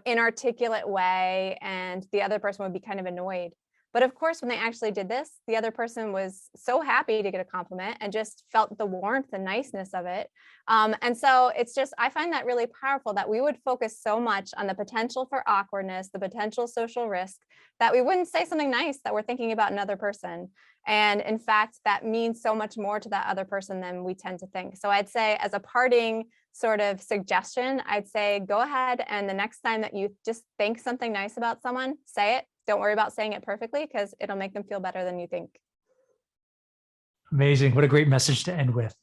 inarticulate way, and the other person would be kind of annoyed. But of course, when they actually did this, the other person was so happy to get a compliment and just felt the warmth and niceness of it. And so it's just, I find that really powerful, that we would focus so much on the potential for awkwardness, the potential social risk, that we wouldn't say something nice that we're thinking about another person. And in fact, that means so much more to that other person than we tend to think. So I'd say, as a parting sort of suggestion, I'd say go ahead, and the next time that you just think something nice about someone, say it. Don't worry about saying it perfectly, because it'll make them feel better than you think. Amazing. What a great message to end with.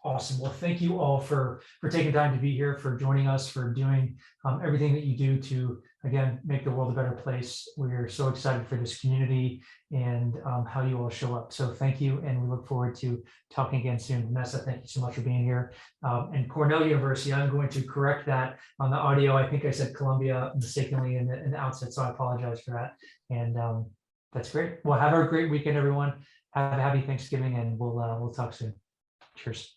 Awesome. Well, thank you all for taking time to be here, for joining us, for doing everything that you do to, again, make the world a better place. We're so excited for this community and how you all show up. So thank you. And we look forward to talking again soon. Vanessa, thank you so much for being here. And Cornell University, I'm going to correct that on the audio. I think I said Columbia mistakenly in the outset, so I apologize for that. And that's great. Well, have a great weekend, everyone. Have a happy Thanksgiving, and we'll talk soon. Cheers.